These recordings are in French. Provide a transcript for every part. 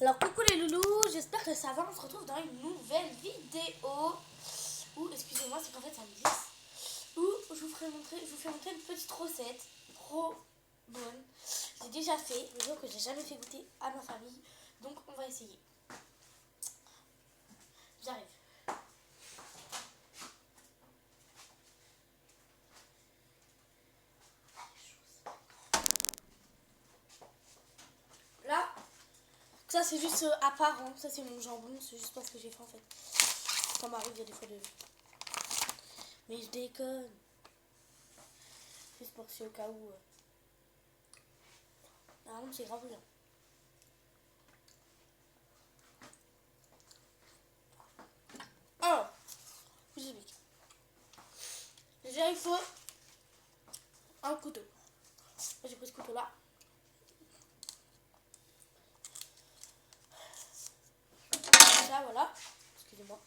Alors coucou les loulous, j'espère que ça va, on se retrouve dans une nouvelle vidéo où, excusez-moi, c'est qu'en fait ça me glisse, où je vous fais montrer une petite recette trop bonne. J'ai déjà fait, mais que j'ai jamais fait goûter à ma famille, donc on va essayer. J'arrive. Là, ça c'est juste apparent, ça c'est mon jambon, c'est juste parce que j'ai faim en fait. Ça m'arrive, il y a des fois de... Mais je déconne. Juste pour que c'est au cas où... Ah non, c'est grave bien. Alors, je vous explique. Déjà, il faut un couteau. J'ai pris ce couteau là. Ça, voilà. Excusez-moi.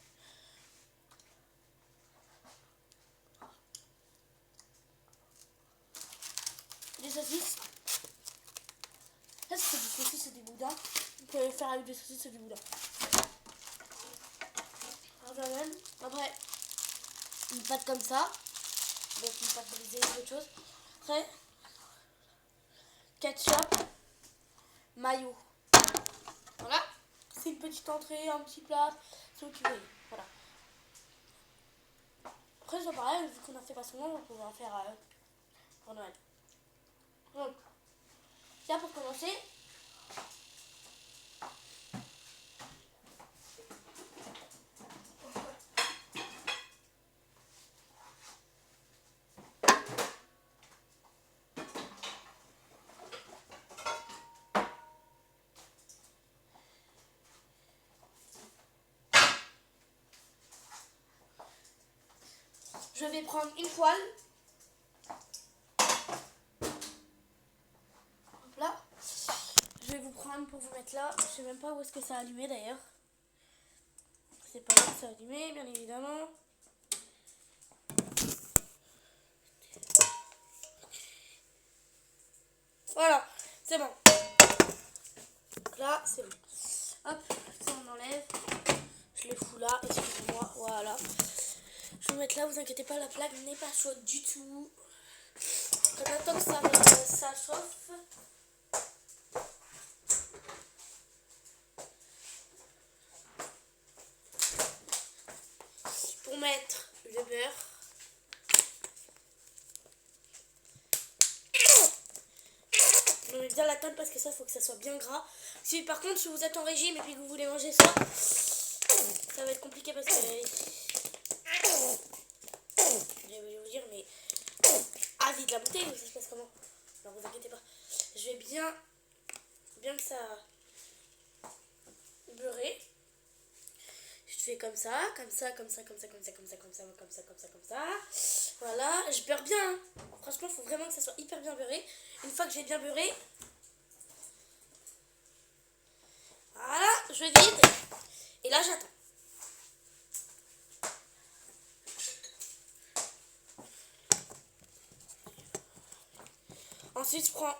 Des saucisses. Ça, c'est du saucisse et du boudin. Vous pouvez faire avec des saucisses et du boudin. Après, une pâte comme ça. Donc, une pâte brisée ou autre chose. Après, ketchup, mayo. Voilà. C'est une petite entrée, un petit plat. C'est où tu veux. Voilà. Après, c'est pareil, vu qu'on a fait pas souvent, on va pouvoir faire pour Noël. Donc, là, pour commencer, je vais prendre une poêle. Hop là. Je vais vous prendre pour vous mettre là. Je sais même pas où est-ce que ça a allumé d'ailleurs. C'est pas là que ça a allumé, bien évidemment. Voilà, c'est bon. Là, c'est bon. Hop, ça on enlève. Je les fous là, excusez-moi. Voilà. Je vais vous mettre là, vous inquiétez pas, la plaque n'est pas chaude du tout. Quand attend que ça chauffe. Pour mettre le beurre. Je mets bien la table parce que ça, faut que ça soit bien gras. Si par contre, si vous êtes en régime et puis que vous voulez manger ça, ça va être compliqué parce que... Je vais vous dire, mais... Ah, vide la bouteille, ça se passe comment? Alors, vous inquiétez pas. Je vais bien que ça beurrer. Je fais comme ça. Voilà, je beurre bien. Hein. Franchement, il faut vraiment que ça soit hyper bien beurré. Une fois que j'ai bien beurré, voilà, je vide. Et là, j'attends. Ensuite, je prends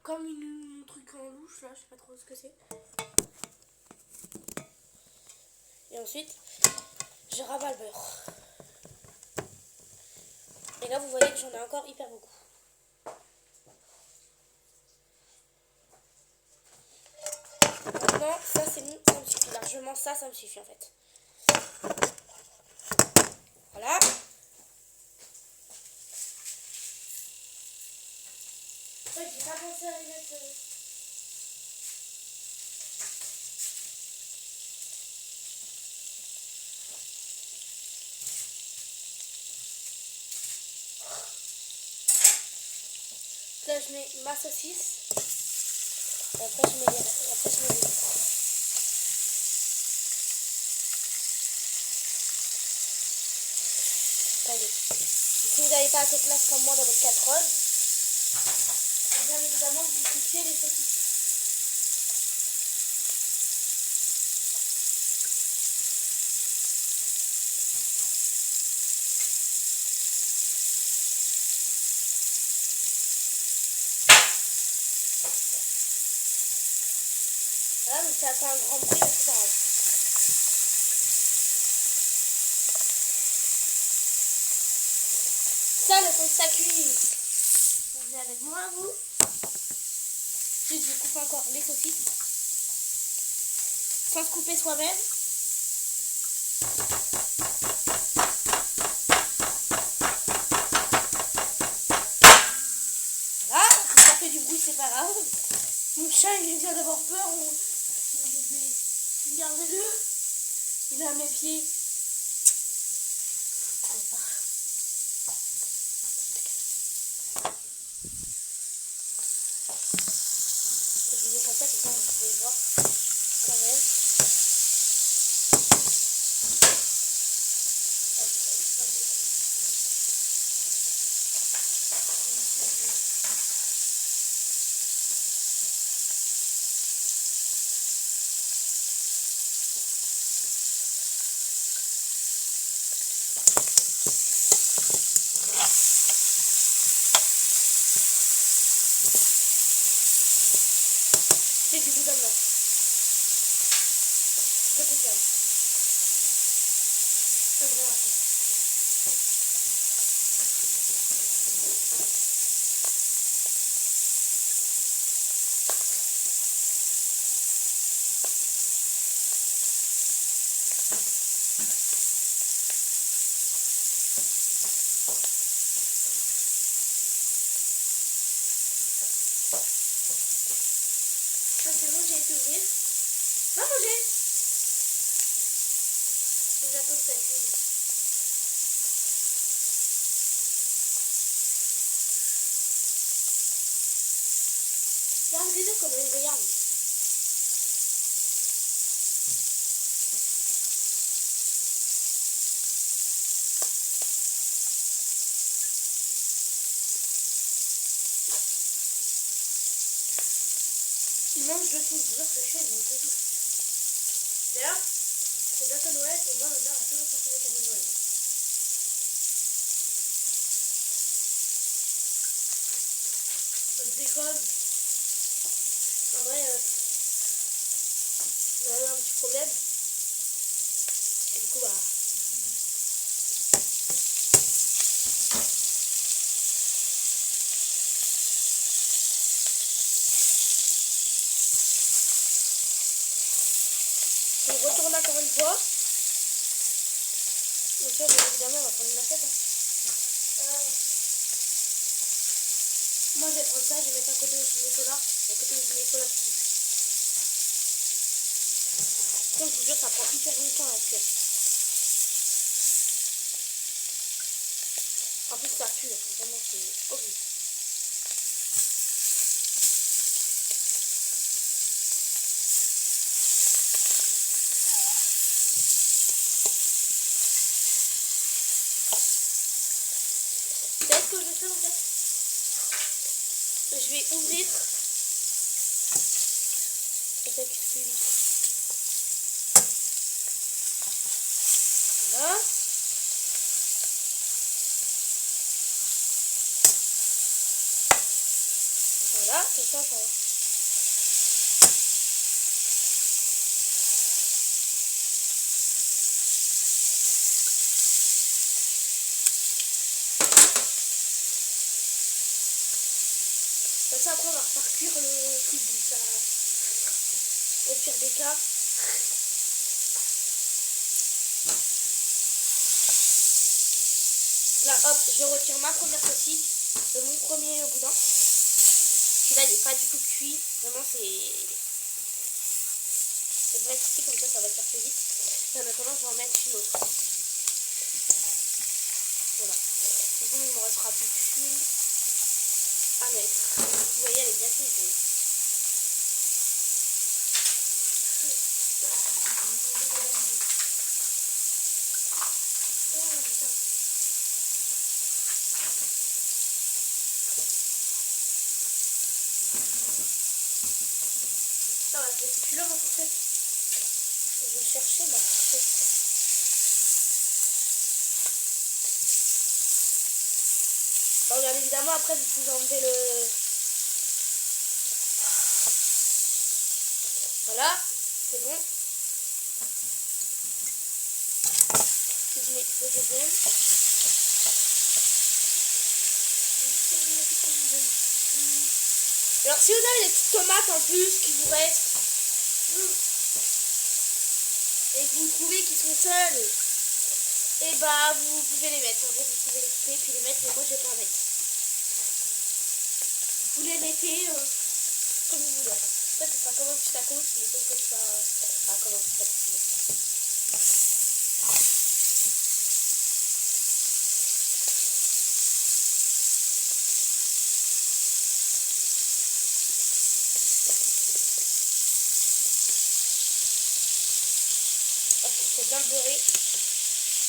comme un truc en louche, là, je sais pas trop ce que c'est. Et ensuite, je rabats le beurre. Et là, vous voyez que j'en ai encore hyper beaucoup. Maintenant, ça c'est bon, ça me suffit largement, ça me suffit en fait. Voilà. Ouais, j'ai pas pensé à les mettre... Là, je mets ma saucisse. Et après, je mets les... Attendez. Si vous n'avez pas assez de place comme moi dans votre casserole, bien évidemment, vous coupez les saucisses. Là, mais ça a fait un grand bruit, mais c'est pas grave. Ça, le temps que ça cuise. Vous venez avec moi, vous. Ensuite, je coupe encore les saucisses. Sans se couper soi-même. Voilà, ça fait du bruit, c'est pas grave. Mon chat, il vient d'avoir peur. Mon bébé, regardez-le. Il est à mes pieds. Je vous mets comme ça, vous pouvez le voir quand même. C'est du boudin blanc. Je confirme. C'est vrai, rapide. Ça c'est bon, j'ai été ouvrir. Va manger. J'attends que ça cuise. Regardez-le comme elle regarde. Il mange de tout. Je veux que je fais, il mange de tout. D'ailleurs, c'est bientôt Noël et moi, ma mère a toujours pensé les cadeaux de Noël. Ça se déconne. En vrai, on a eu un petit problème. Et du coup, bah. Je retourne encore une fois. Donc là, bien évidemment, on va prendre une assiette. Hein. Moi, je vais prendre ça, je vais mettre à côté aussi mes solas. À côté de mes solas dessus. Comme je vous jure, ça prend hyper longtemps à cuire. En plus, ça pue, vraiment, c'est horrible. Vous savez ce que je vais faire en fait? Je vais ouvrir. Ça cuit vite. Voilà. Voilà, comme ça, ça va. Ça, après, on va refaire cuire le truc du ça. Au pire des cas. Là, hop, je retire ma première saucisse de mon premier boudin. Celui-là, il n'est pas du tout cuit. Vraiment, c'est pas ici, comme ça va faire plus vite. Et en attendant, je vais en mettre une autre. Voilà. Du coup, il ne me restera plus qu'une à mettre. Vous voyez, elle est bien cuite. Ça va, je suis là, ma fourchette. Je vais chercher ma fourchette. Alors, bien évidemment, après, vous pouvez enlever le... Voilà, c'est bon. Je mets le deuxième. Alors si vous avez des petites tomates en plus qui vous restent et que vous trouvez qu'ils sont seuls, et bah vous pouvez les mettre. En fait vous pouvez les couper puis les mettre, mais moi je vais pas en mettre. Vous les mettez comme vous voulez. En fait ce sera comme un petit tacos, mais sauf que c'est pas comme un petit tacos. C'est bien beurré.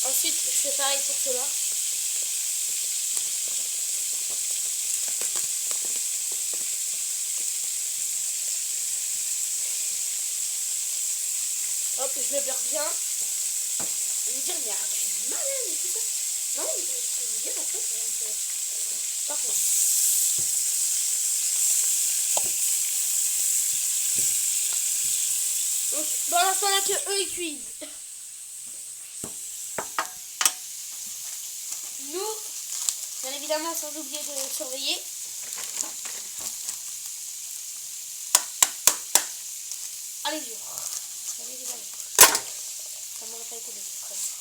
Ensuite, je fais pareil pour cela. Hop, je le beurre bien. Je vais vous dire, mais tu es malade et tout ça. Non, je peux vous dire en fait. Donc, parfait. Donc, dans l'instant là que eux ils cuisent. Nous, bien évidemment, sans oublier de surveiller. Allez, dur. Bien évidemment. Ça m'aurait pas été de très bien.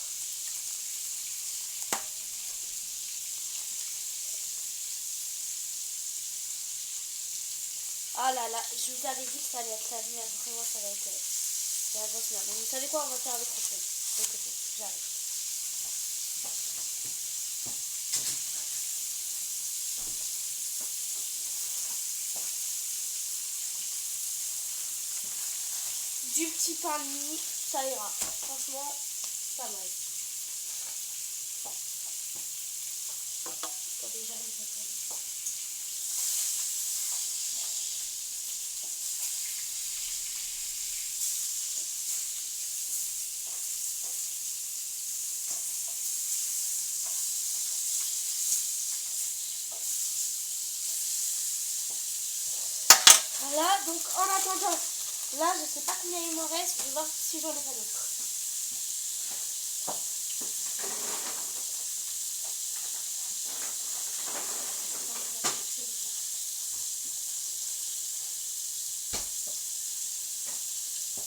Ah là là, je vous avais dit que ça allait être la merde. Vraiment, ça va être la grosse merde. Mais vous savez quoi, on va faire avec autre chose. Écoutez, j'arrive. Du petit pain de mie, ça ira. Franchement, pas mal. Attendez, j'arrive à tourner. Voilà, donc en attendant, là je sais pas combien il m'en reste, je vais voir si j'en ai pas d'autres.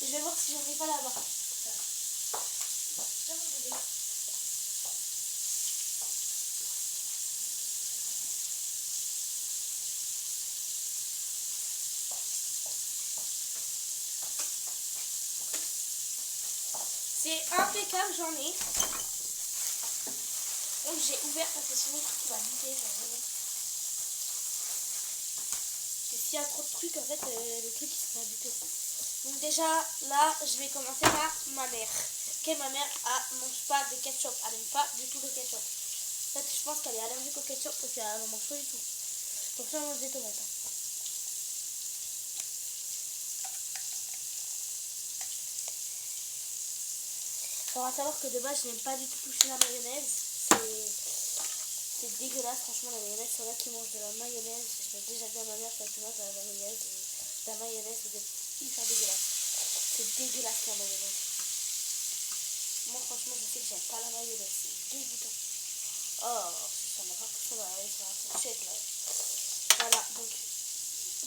Je vais voir si j'en ai pas là-bas. C'est impeccable, j'en ai. Donc j'ai ouvert parce que sinon le truc il va buter. Et s'il y a trop de trucs, en fait, le truc il se va buter. Donc déjà, là, je vais commencer par ma mère. Ma mère mange pas de ketchup. Elle n'aime pas du tout le ketchup. En fait, je pense qu'elle est allergique au ketchup parce qu'elle n'en mange pas du tout. Donc ça, on mange des tomates. Il faudra savoir que de base, je n'aime pas du tout toucher la mayonnaise. C'est dégueulasse, franchement, la mayonnaise. C'est là qui mange de la mayonnaise. Je l'ai déjà dit à ma mère qu'elle mange de la mayonnaise. La mayonnaise, c'est hyper dégueulasse. C'est dégueulasse la mayonnaise. Moi, franchement, je sais que j'aime pas la mayonnaise. C'est dégoûtant. Oh, ça m'a pas poussé dans la fourchette là. Voilà, donc,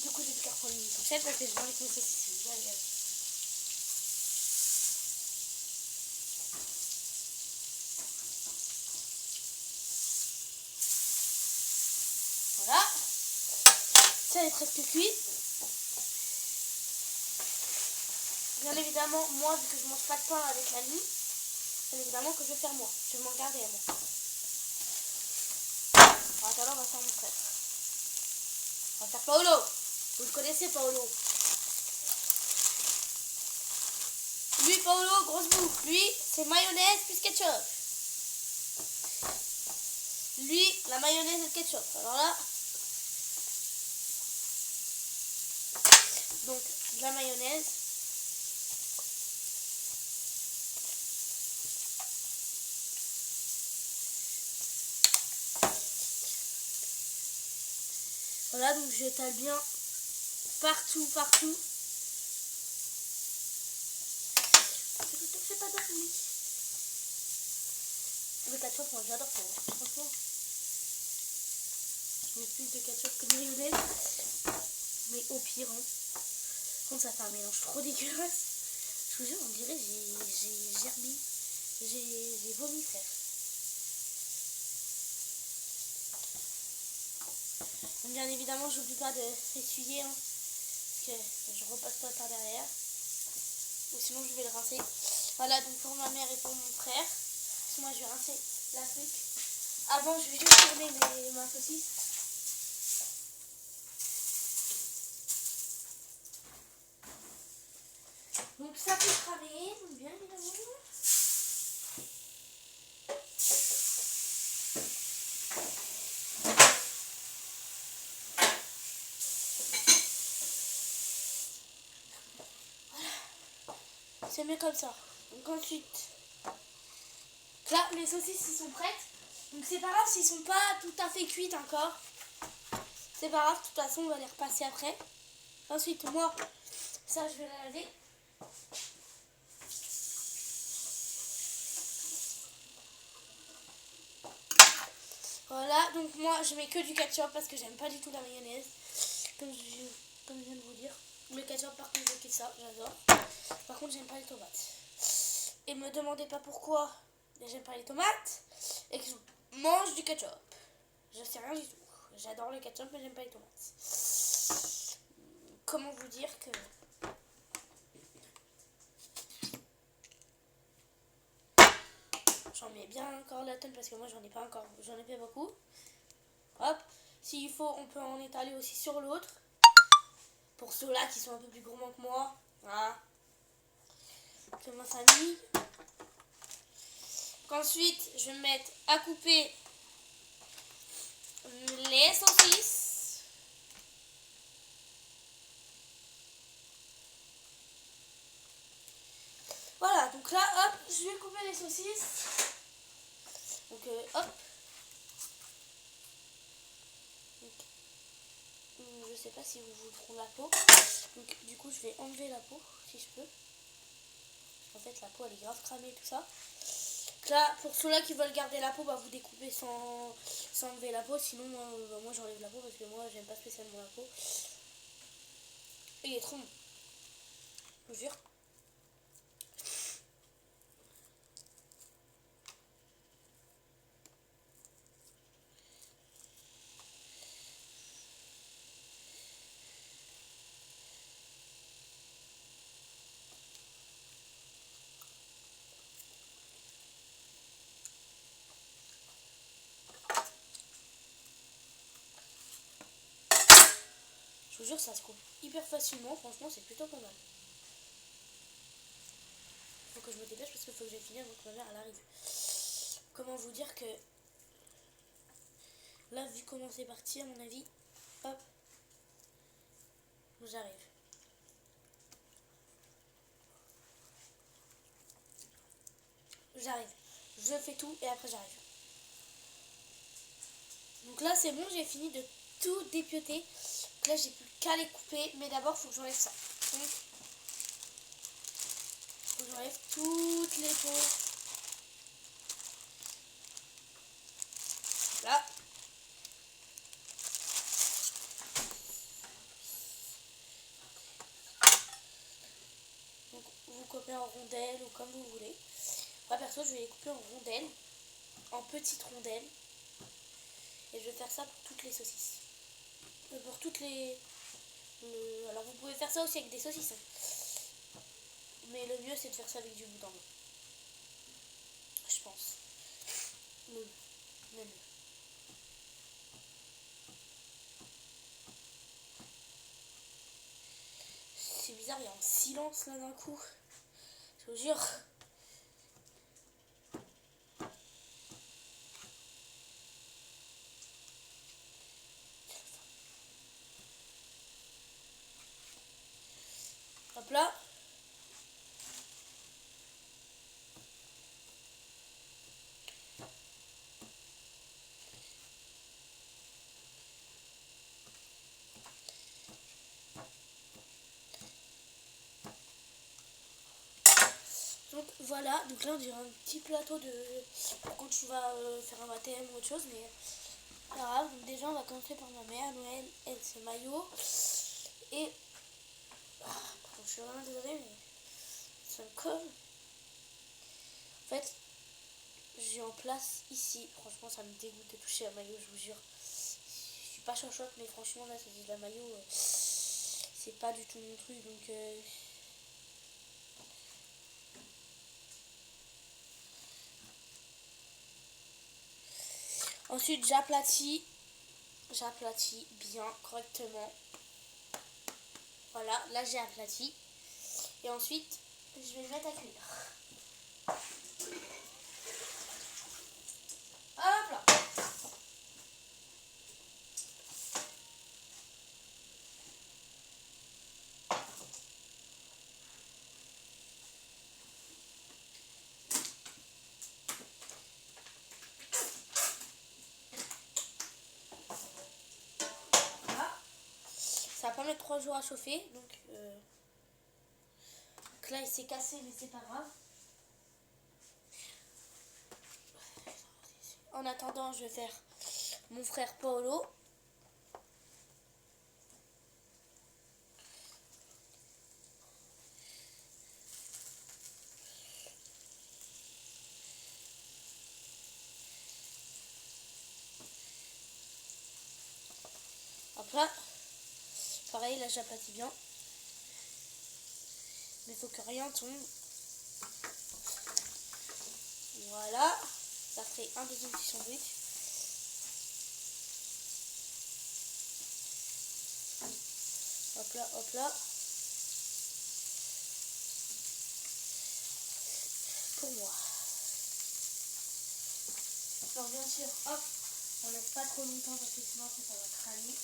du coup, j'ai plus qu'à reprendre une fourchette parce que j'ai envie de me saucisser. Voilà. Ça est presque cuit. Bien évidemment, moi, vu que je mange pas de pain avec la nuit, bien évidemment que je vais faire moi. Je vais m'en garder à moi. Alors, tout à l'heure, on va faire mon frère. On va faire Paolo. Vous le connaissez, Paolo. Lui, Paolo, grosse bouffe. Lui, c'est mayonnaise plus ketchup. Lui, la mayonnaise et le ketchup. Alors là, donc, de la mayonnaise. Voilà, donc j'étale bien partout. te fais pas dormir. Le ketchup, moi j'adore ça. Franchement, je mets plus de ketchup que de mayonnaise. Mais au pire, hein. Contre, ça fait un mélange trop dégueulasse. Je vous jure, on dirait j'ai germé. J'ai vomi, frère. Donc, bien évidemment, j'oublie pas d'essuyer. Hein, parce que je repasse pas par derrière. Ou sinon, je vais le rincer. Voilà, donc pour ma mère et pour mon frère. Moi, je vais rincer la truc. Avant, je vais juste tourner ma saucisse. Donc ça peut cramer, donc bien évidemment. Voilà. C'est mieux comme ça. Donc ensuite, là les saucisses ils sont prêtes. Donc c'est pas grave s'ils sont pas tout à fait cuites encore. C'est pas grave, de toute façon on va les repasser après. Ensuite moi, ça je vais la laver. Voilà, donc moi je mets que du ketchup parce que j'aime pas du tout la mayonnaise. Comme je viens de vous dire. Le ketchup par contre je kiffe ça, j'adore. Par contre j'aime pas les tomates. Et me demandez pas pourquoi j'aime pas les tomates et que je mange du ketchup. Je sais rien du tout. J'adore le ketchup mais j'aime pas les tomates. Comment vous dire que... J'en mets bien encore la tonne parce que moi j'en ai pas encore, j'en ai fait beaucoup. Hop, s'il faut on peut en étaler aussi sur l'autre. Pour ceux-là qui sont un peu plus gourmands que moi. Voilà. Que ma famille. Ensuite je vais me mettre à couper les saucisses. Voilà, donc là, hop, je vais couper les saucisses. Donc, hop. Donc, je sais pas si vous voudrez la peau. Donc, du coup, je vais enlever la peau, si je peux. En fait, la peau, elle est grave cramée, tout ça. Donc là, pour ceux-là qui veulent garder la peau, bah, vous découpez sans enlever la peau. Sinon, moi, j'enlève la peau parce que moi, j'aime pas spécialement la peau. Et il est trop bon. Je vous jure. Je vous jure, ça se coupe hyper facilement. Franchement, c'est plutôt pas mal. Faut que je me dépêche parce qu'il faut que j'ai fini avant que ma mère elle arrive. Comment vous dire que là, vu comment c'est parti, à mon avis, hop, j'arrive. J'arrive. Je fais tout et après j'arrive. Donc là, c'est bon, j'ai fini de tout dépioter. Donc là, j'ai plus qu'à les couper. Mais d'abord, il faut que j'enlève ça. Donc, faut que j'enlève toutes les peaux. Là. Donc, vous coupez en rondelles ou comme vous voulez. Moi, perso, je vais les couper en rondelles. En petites rondelles. Et je vais faire ça pour toutes les saucisses. Pour toutes les... Alors, vous pouvez faire ça aussi avec des saucisses. Hein. Mais le mieux, c'est de faire ça avec du boudin. Je pense. Le mieux. C'est bizarre, il y a un silence là d'un coup. Je vous jure. Hop là. Donc voilà, donc là on dirait un petit plateau de pour quand tu vas faire un baptême ou autre chose, mais pas grave. Donc déjà on va commencer par ma mère. Noël, elle c'est maillot. Et pardon, je suis vraiment désolée mais ça me colle. En fait, j'ai en place ici, franchement ça me dégoûte de toucher à maillot, je vous jure. Je suis pas chochotte mais franchement là c'est de la maillot, c'est pas du tout mon truc donc ensuite j'aplatis bien correctement. Voilà, là j'ai aplati. Et ensuite, je vais le mettre à cuire. Hop là. Voilà. Ça va pas mettre 3 jours à chauffer, donc là il s'est cassé mais c'est pas grave. En attendant, je vais faire mon frère Paolo. Hop là. Pareil, là j'aplatis bien. Mais il faut que rien tombe. Voilà. Ça ferait un deuxième petit sandwich. Hop là, hop là. Pour moi. Alors bien sûr, hop, on laisse pas trop longtemps parce que sinon ça va cramer.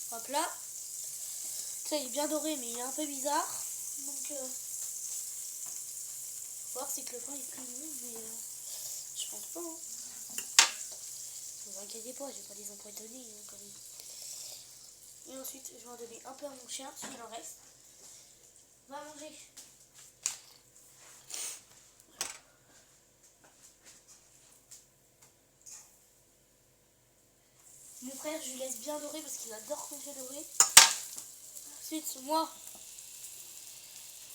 Hop là. Ça il est bien doré mais il est un peu bizarre. Donc faut voir si que le pain est plus long mais je pense pas. Hein. Ne vous inquiétez pas, j'ai pas des empoisonnés hein, quand même. Et ensuite je vais en donner un peu à mon chien s'il en reste. Va manger. Mon frère je lui laisse bien dorer parce qu'il adore quand j'ai doré. Ensuite moi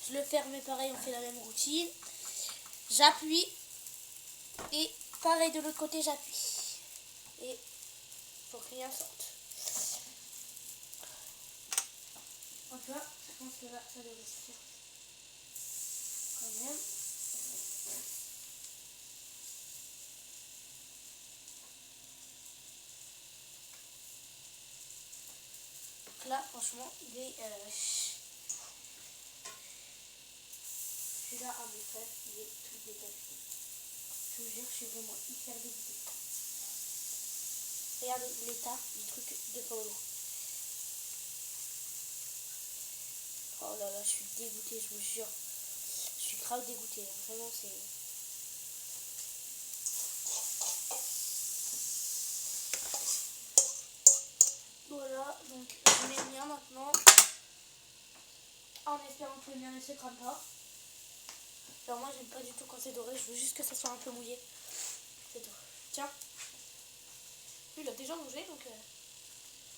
je le ferme et pareil on fait la même routine. J'appuie et pareil de l'autre côté j'appuie. Et faut que rien sorte. Hop là, je pense que là ça devrait se faire quand même. Donc là franchement il est celui-là à mon frère il est tout décapité. Je vous jure je suis vraiment hyper dégoûtée. Regardez l'état du truc de Paolo. Oh là là, je suis dégoûtée, je vous jure. Je suis grave dégoûtée. Vraiment, c'est... Voilà, donc je mets le mien maintenant. En espérant que le mien ne se crame pas. Alors moi, j'aime pas du tout quand c'est doré. Je veux juste que ça soit un peu mouillé. C'est tout. Tiens. Lui, il a déjà mangé, donc...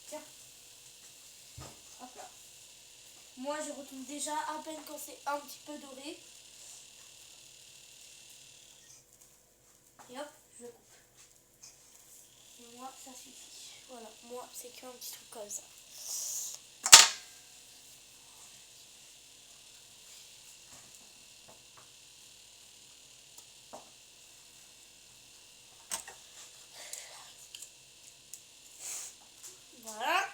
Tiens. Hop là. Moi, je retourne déjà à peine quand c'est un petit peu doré. Et hop, je le coupe. Et moi, ça suffit. Voilà, moi, c'est qu'un petit truc comme ça. Voilà.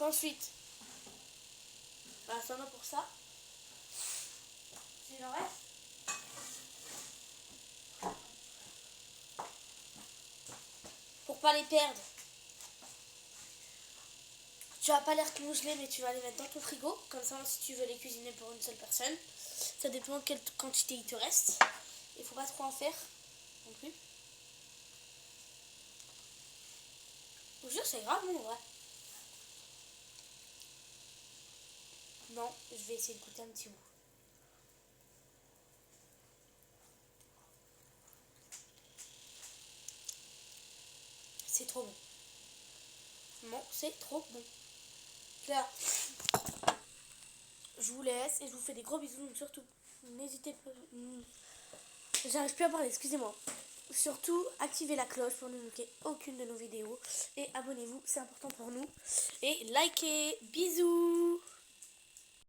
Ensuite, bah, ça en a pour ça. S'il en reste. Pour pas les perdre. Tu vas pas les recongeler mais tu vas les mettre dans ton frigo. Comme ça si tu veux les cuisiner pour une seule personne. Ça dépend de quelle quantité il te reste. Il faut pas trop en faire non plus. Je vous jure, c'est grave bon, ouais. Non, je vais essayer de goûter un petit bout. C'est trop bon. Non, c'est trop bon. Là, je vous laisse et je vous fais des gros bisous. Donc surtout, n'hésitez pas. J'arrive plus à parler, excusez-moi. Surtout, activez la cloche pour ne manquer aucune de nos vidéos. Et abonnez-vous, c'est important pour nous. Et likez. Bisous.